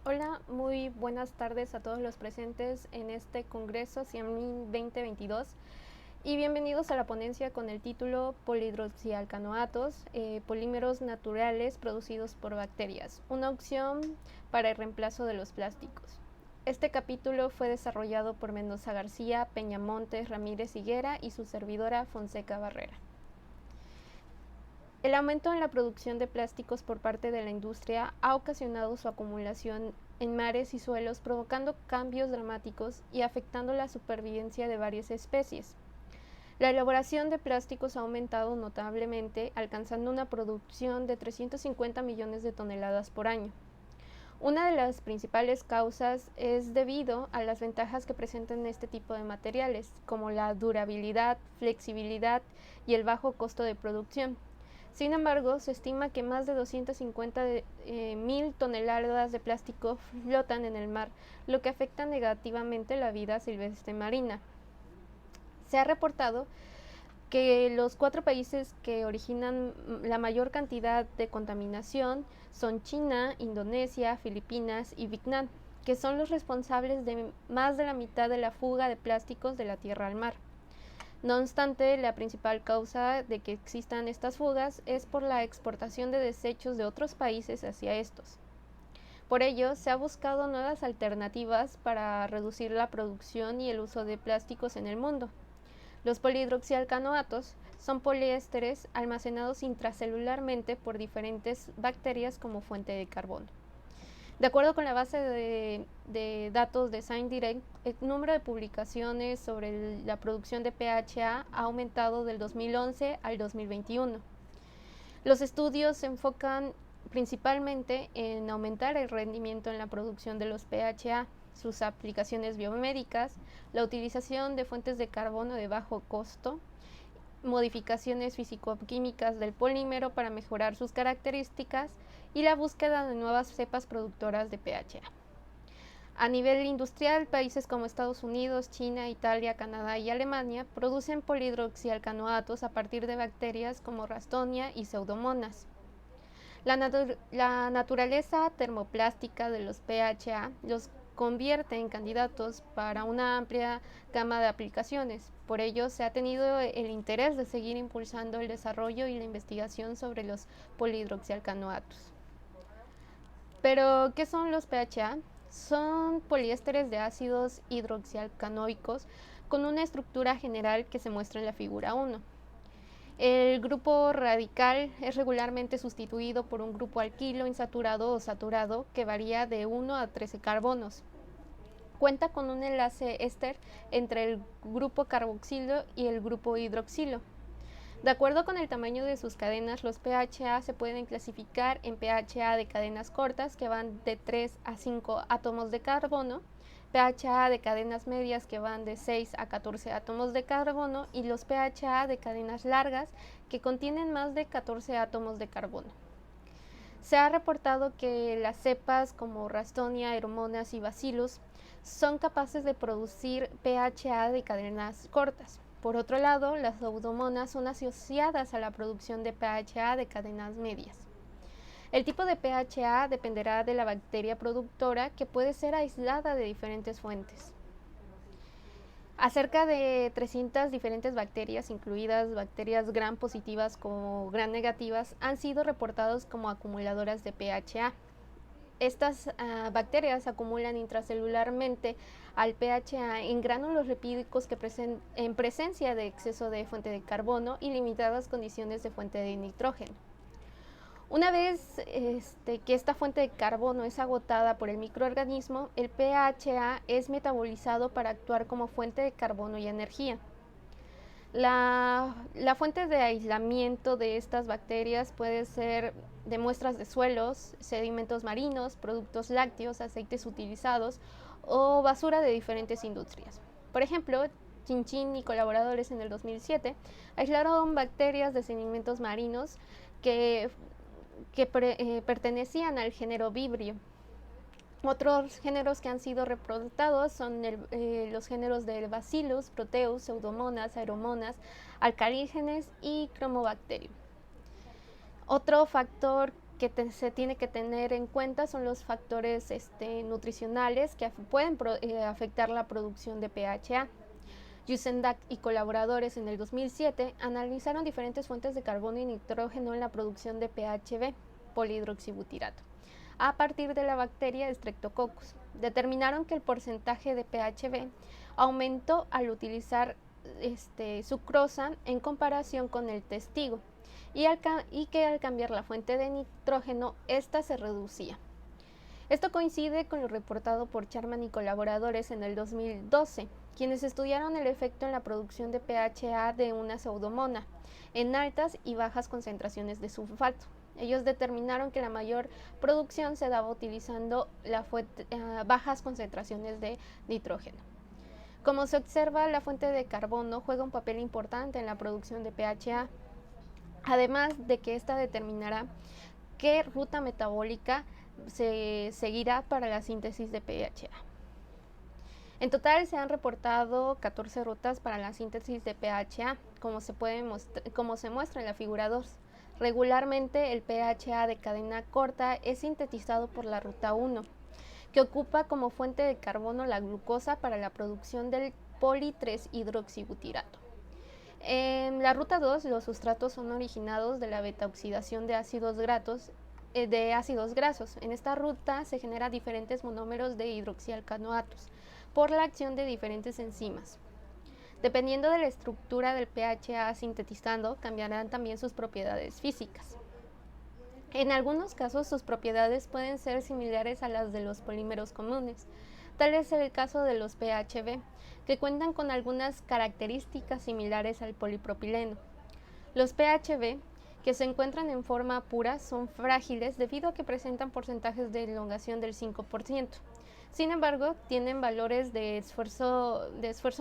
Hola, muy buenas tardes a todos los presentes en este Congreso CIAMIN 2022 y bienvenidos a la ponencia con el título Polihidroxialcanoatos, polímeros naturales producidos por bacterias, una opción para el reemplazo de los plásticos. Este capítulo fue desarrollado por Mendoza García, Peñamontes, Ramírez Higuera y su servidora Fonseca Barrera. El aumento en la producción de plásticos por parte de la industria ha ocasionado su acumulación en mares y suelos, provocando cambios dramáticos y afectando la supervivencia de varias especies. La elaboración de plásticos ha aumentado notablemente, alcanzando una producción de 350 millones de toneladas por año. Una de las principales causas es debido a las ventajas que presentan este tipo de materiales, como la durabilidad, flexibilidad y el bajo costo de producción. Sin embargo, se estima que más de 250.000 toneladas de plástico flotan en el mar, lo que afecta negativamente la vida silvestre marina. Se ha reportado que los 4 países que originan la mayor cantidad de contaminación son China, Indonesia, Filipinas y Vietnam, que son los responsables de más de la mitad de la fuga de plásticos de la tierra al mar. No obstante, la principal causa de que existan estas fugas es por la exportación de desechos de otros países hacia estos. Por ello, se ha buscado nuevas alternativas para reducir la producción y el uso de plásticos en el mundo. Los polihidroxialcanoatos son poliésteres almacenados intracelularmente por diferentes bacterias como fuente de carbono. De acuerdo con la base de datos de ScienceDirect, el número de publicaciones sobre la producción de PHA ha aumentado del 2011 al 2021. Los estudios se enfocan principalmente en aumentar el rendimiento en la producción de los PHA, sus aplicaciones biomédicas, la utilización de fuentes de carbono de bajo costo, modificaciones físico-químicas del polímero para mejorar sus características y la búsqueda de nuevas cepas productoras de PHA. A nivel industrial, países como Estados Unidos, China, Italia, Canadá y Alemania producen polihidroxialcanoatos a partir de bacterias como Ralstonia y Pseudomonas. La naturaleza termoplástica de los PHA los convierte en candidatos para una amplia gama de aplicaciones. Por ello, se ha tenido el interés de seguir impulsando el desarrollo y la investigación sobre los polihidroxialcanoatos. Pero, ¿qué son los PHA? Son poliésteres de ácidos hidroxialcanoicos con una estructura general que se muestra en la figura 1. El grupo radical es regularmente sustituido por un grupo alquilo insaturado o saturado que varía de 1 a 13 carbonos. Cuenta con un enlace éster entre el grupo carboxilo y el grupo hidroxilo. De acuerdo con el tamaño de sus cadenas, los PHA se pueden clasificar en PHA de cadenas cortas que van de 3 a 5 átomos de carbono, PHA de cadenas medias que van de 6 a 14 átomos de carbono y los PHA de cadenas largas que contienen más de 14 átomos de carbono. Se ha reportado que las cepas como Ralstonia, Aeromonas y Bacillus son capaces de producir PHA de cadenas cortas. Por otro lado, las Pseudomonas son asociadas a la producción de PHA de cadenas medias. El tipo de PHA dependerá de la bacteria productora, que puede ser aislada de diferentes fuentes. Acerca de 300 diferentes bacterias, incluidas bacterias gram positivas como gram negativas, han sido reportados como acumuladoras de PHA. Estas bacterias acumulan intracelularmente al PHA en gránulos lipídicos que en presencia de exceso de fuente de carbono y limitadas condiciones de fuente de nitrógeno. Una vez que esta fuente de carbono es agotada por el microorganismo, el PHA es metabolizado para actuar como fuente de carbono y energía. La fuente de aislamiento de estas bacterias puede ser de muestras de suelos, sedimentos marinos, productos lácteos, aceites utilizados o basura de diferentes industrias. Por ejemplo, Chin y colaboradores en el 2007 aislaron bacterias de sedimentos marinos que pertenecían al género Vibrio. Otros géneros que han sido reportados son los géneros del Bacillus, Proteus, Pseudomonas, Aeromonas, Alcalígenes y Chromobacterium. Otro factor se tiene que tener en cuenta son los factores nutricionales que pueden afectar la producción de PHA. Yusendak y colaboradores en el 2007 analizaron diferentes fuentes de carbono y nitrógeno en la producción de PHB, polihidroxibutirato, a partir de la bacteria Streptococcus. Determinaron que el porcentaje de PHB aumentó al utilizar sucrosa en comparación con el testigo y que al cambiar la fuente de nitrógeno, esta se reducía. Esto coincide con lo reportado por Charman y colaboradores en el 2012, quienes estudiaron el efecto en la producción de PHA de una pseudomona en altas y bajas concentraciones de sulfato. Ellos determinaron que la mayor producción se daba utilizando bajas concentraciones de nitrógeno. Como se observa, la fuente de carbono juega un papel importante en la producción de PHA, además de que ésta determinará qué ruta metabólica se seguirá para la síntesis de PHA. En total se han reportado 14 rutas para la síntesis de PHA, como se muestra en la figura 2. Regularmente el PHA de cadena corta es sintetizado por la ruta 1, que ocupa como fuente de carbono la glucosa para la producción del poli-3-hidroxibutirato. En la ruta 2, los sustratos son originados de la beta-oxidación de ácidos grasos. En esta ruta se generan diferentes monómeros de hidroxialcanoatos por la acción de diferentes enzimas. Dependiendo de la estructura del PHA sintetizando, cambiarán también sus propiedades físicas. En algunos casos, sus propiedades pueden ser similares a las de los polímeros comunes. Tal es el caso de los PHB, que cuentan con algunas características similares al polipropileno. Los PHB, que se encuentran en forma pura, son frágiles debido a que presentan porcentajes de elongación del 5%. Sin embargo, tienen valores de esfuerzo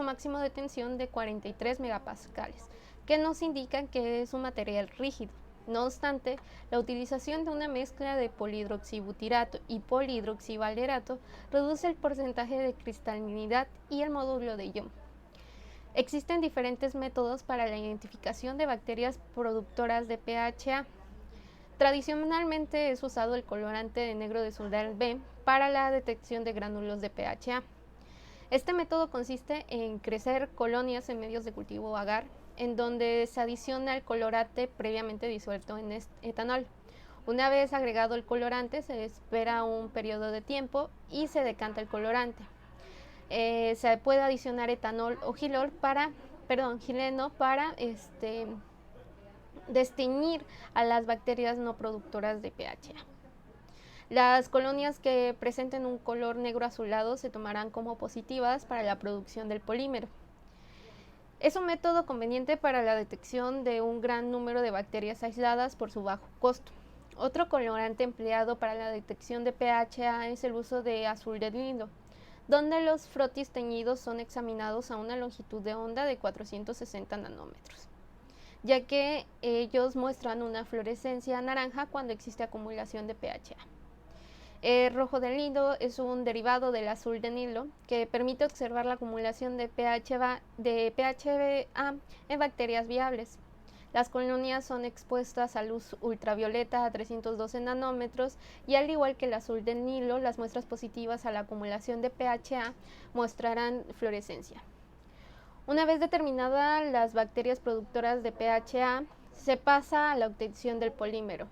máximo de tensión de 43 megapascales, que nos indican que es un material rígido. No obstante, la utilización de una mezcla de polihidroxibutirato y polihidroxivalerato reduce el porcentaje de cristalinidad y el módulo de Young. Existen diferentes métodos para la identificación de bacterias productoras de PHA. Tradicionalmente es usado el colorante de negro de soldar B para la detección de gránulos de PHA. Este método consiste en crecer colonias en medios de cultivo agar, en donde se adiciona el colorante previamente disuelto en etanol. Una vez agregado el colorante, se espera un periodo de tiempo y se decanta el colorante. Se puede adicionar etanol o gileno para desteñir a las bacterias no productoras de PHA. Las colonias que presenten un color negro azulado se tomarán como positivas para la producción del polímero. Es un método conveniente para la detección de un gran número de bacterias aisladas por su bajo costo. Otro colorante empleado para la detección de PHA es el uso de azul de Nilo, donde los frotis teñidos son examinados a una longitud de onda de 460 nanómetros, ya que ellos muestran una fluorescencia naranja cuando existe acumulación de PHA. El rojo de Nilo es un derivado del azul de Nilo que permite observar la acumulación de PHA en bacterias viables. Las colonias son expuestas a luz ultravioleta a 312 nanómetros y al igual que el azul del Nilo, las muestras positivas a la acumulación de PHA mostrarán fluorescencia. Una vez determinadas las bacterias productoras de PHA, se pasa a la obtención del polímero.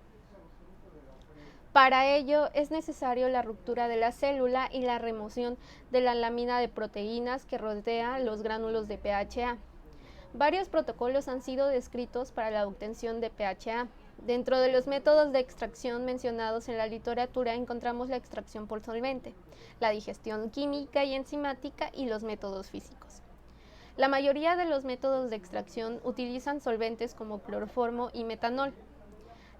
Para ello es necesario la ruptura de la célula y la remoción de la lámina de proteínas que rodea los gránulos de PHA. Varios protocolos han sido descritos para la obtención de PHA. Dentro de los métodos de extracción mencionados en la literatura encontramos la extracción por solvente, la digestión química y enzimática y los métodos físicos. La mayoría de los métodos de extracción utilizan solventes como cloroformo y metanol.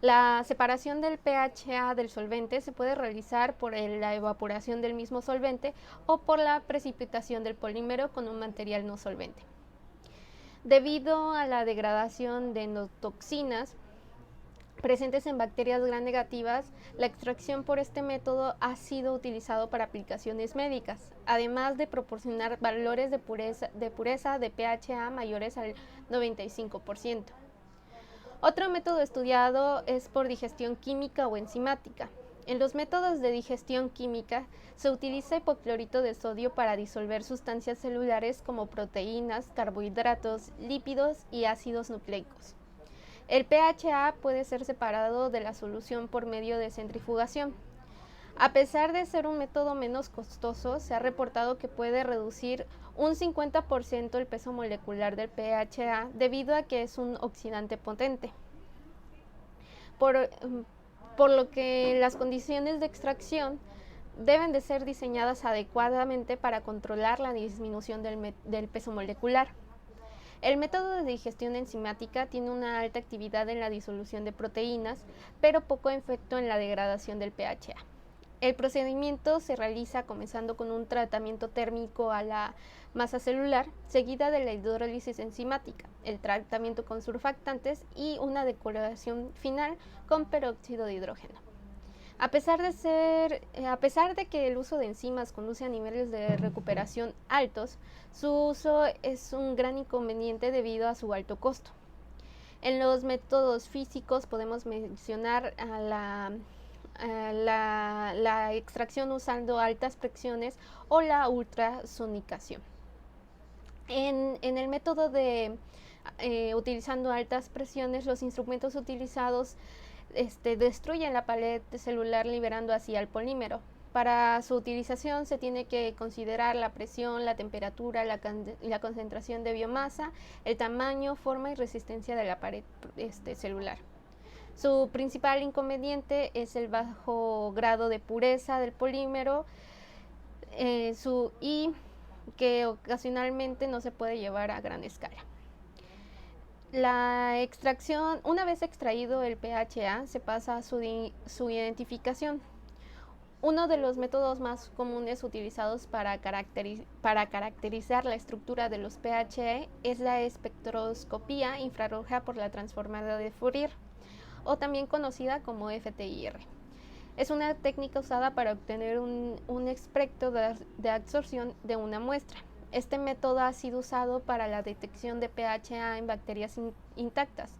La separación del PHA del solvente se puede realizar por la evaporación del mismo solvente o por la precipitación del polímero con un material no solvente. Debido a la degradación de endotoxinas presentes en bacterias gram negativas, la extracción por este método ha sido utilizado para aplicaciones médicas, además de proporcionar valores de pureza de PHA mayores al 95%. Otro método estudiado es por digestión química o enzimática. En los métodos de digestión química se utiliza hipoclorito de sodio para disolver sustancias celulares como proteínas, carbohidratos, lípidos y ácidos nucleicos. El pHA puede ser separado de la solución por medio de centrifugación. A pesar de ser un método menos costoso, se ha reportado que puede reducir un 50% el peso molecular del pHA debido a que es un oxidante potente. Por lo que las condiciones de extracción deben de ser diseñadas adecuadamente para controlar la disminución del peso molecular. El método de digestión enzimática tiene una alta actividad en la disolución de proteínas, pero poco efecto en la degradación del pHA. El procedimiento se realiza comenzando con un tratamiento térmico a la masa celular, seguida de la hidrólisis enzimática, el tratamiento con surfactantes y una depuración final con peróxido de hidrógeno. A pesar de que el uso de enzimas conduce a niveles de recuperación altos, su uso es un gran inconveniente debido a su alto costo. En los métodos físicos podemos mencionar la extracción usando altas presiones o la ultrasonicación. En el método de utilizando altas presiones, los instrumentos utilizados destruyen la pared celular liberando así al polímero. Para su utilización se tiene que considerar la presión, la temperatura, la concentración de biomasa, el tamaño, forma y resistencia de la pared celular. Su principal inconveniente es el bajo grado de pureza del polímero y que ocasionalmente no se puede llevar a gran escala. La extracción, una vez extraído el pHA, se pasa a su identificación. Uno de los métodos más comunes utilizados para caracterizar la estructura de los pHA es la espectroscopía infrarroja por la transformada de Fourier, o también conocida como FTIR. Es una técnica usada para obtener un espectro de absorción de una muestra. Este método ha sido usado para la detección de pHA en bacterias intactas.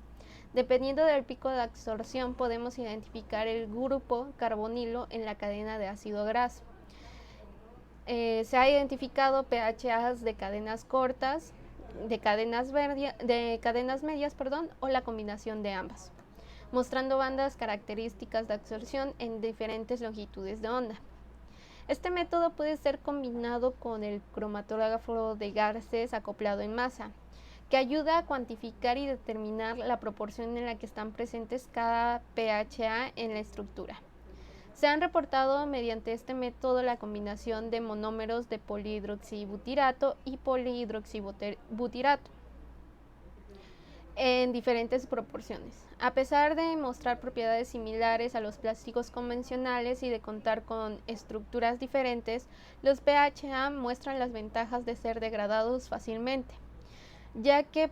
Dependiendo del pico de absorción, podemos identificar el grupo carbonilo en la cadena de ácido graso. Se ha identificado pHAs de cadenas cortas, de cadenas medias, o la combinación de ambas, mostrando bandas características de absorción en diferentes longitudes de onda. Este método puede ser combinado con el cromatógrafo de Garcés acoplado en masa, que ayuda a cuantificar y determinar la proporción en la que están presentes cada pHA en la estructura. Se han reportado mediante este método la combinación de monómeros de polihidroxibutirato y polihidroxibutirato en diferentes proporciones. A pesar de mostrar propiedades similares a los plásticos convencionales y de contar con estructuras diferentes, los pHA muestran las ventajas de ser degradados fácilmente, ya que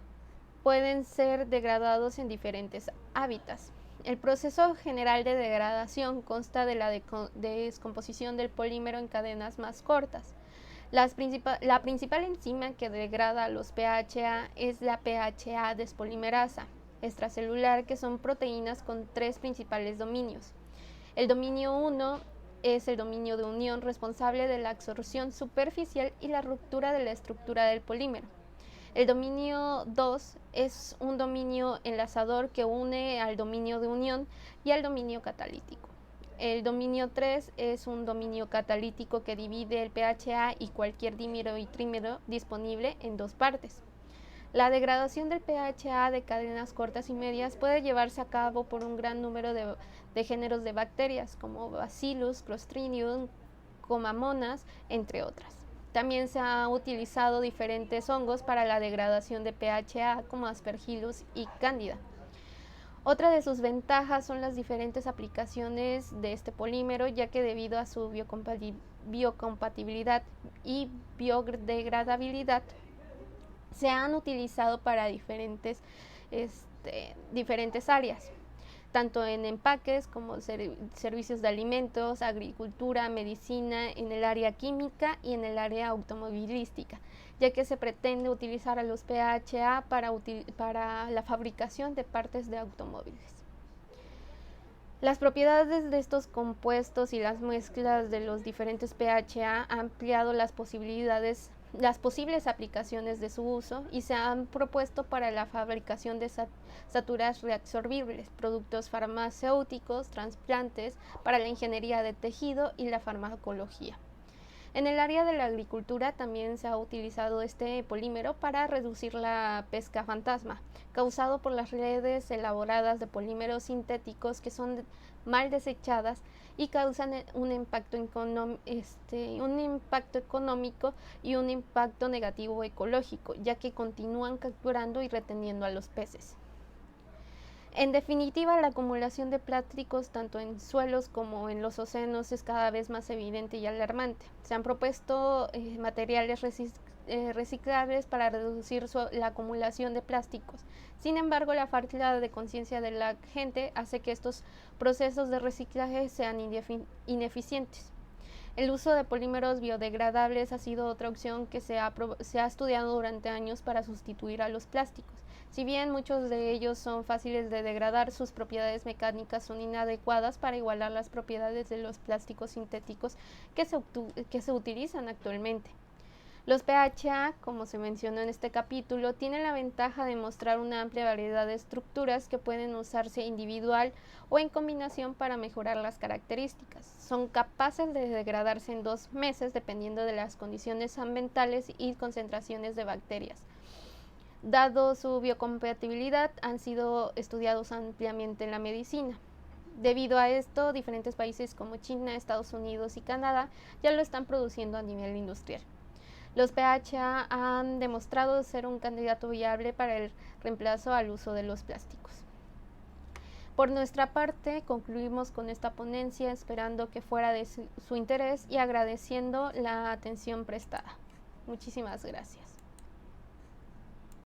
pueden ser degradados en diferentes hábitats. El proceso general de degradación consta de la descomposición del polímero en cadenas más cortas. La principal enzima que degrada los pHA es la pHA despolimerasa extracelular, que son proteínas con tres principales dominios. El dominio 1 es el dominio de unión responsable de la absorción superficial y la ruptura de la estructura del polímero. El dominio 2 es un dominio enlazador que une al dominio de unión y al dominio catalítico. El dominio 3 es un dominio catalítico que divide el pHA y cualquier dímero y trímero disponible en dos partes. La degradación del pHA de cadenas cortas y medias puede llevarse a cabo por un gran número de géneros de bacterias como Bacillus, Clostridium, Comamonas, entre otras. También se han utilizado diferentes hongos para la degradación de pHA como Aspergillus y Candida. Otra de sus ventajas son las diferentes aplicaciones de este polímero, ya que debido a su biocompatibilidad y biodegradabilidad se han utilizado para diferentes áreas. tanto en empaques como servicios de alimentos, agricultura, medicina, en el área química y en el área automovilística, ya que se pretende utilizar a los PHA para la fabricación de partes de automóviles. Las propiedades de estos compuestos y las mezclas de los diferentes PHA han ampliado las posibles aplicaciones de su uso y se han propuesto para la fabricación de saturas reabsorbibles, productos farmacéuticos, trasplantes, para la ingeniería de tejido y la farmacología. En el área de la agricultura también se ha utilizado este polímero para reducir la pesca fantasma, causado por las redes elaboradas de polímeros sintéticos que son mal desechadas y causan un impacto económico y un impacto negativo ecológico, ya que continúan capturando y reteniendo a los peces. En definitiva, la acumulación de plásticos tanto en suelos como en los océanos es cada vez más evidente y alarmante. Se han propuesto materiales reciclables para reducir la acumulación de plásticos. Sin embargo, la falta de conciencia de la gente hace que estos procesos de reciclaje sean ineficientes. El uso de polímeros biodegradables ha sido otra opción que se ha estudiado durante años para sustituir a los plásticos. Si bien muchos de ellos son fáciles de degradar, sus propiedades mecánicas son inadecuadas para igualar las propiedades de los plásticos sintéticos que se utilizan actualmente. Los PHA, como se mencionó en este capítulo, tienen la ventaja de mostrar una amplia variedad de estructuras que pueden usarse individual o en combinación para mejorar las características. Son capaces de degradarse en 2 meses dependiendo de las condiciones ambientales y concentraciones de bacterias. Dado su biocompatibilidad, han sido estudiados ampliamente en la medicina. Debido a esto, diferentes países como China, Estados Unidos y Canadá ya lo están produciendo a nivel industrial. Los PHA han demostrado ser un candidato viable para el reemplazo al uso de los plásticos. Por nuestra parte, concluimos con esta ponencia esperando que fuera de su interés y agradeciendo la atención prestada. Muchísimas gracias.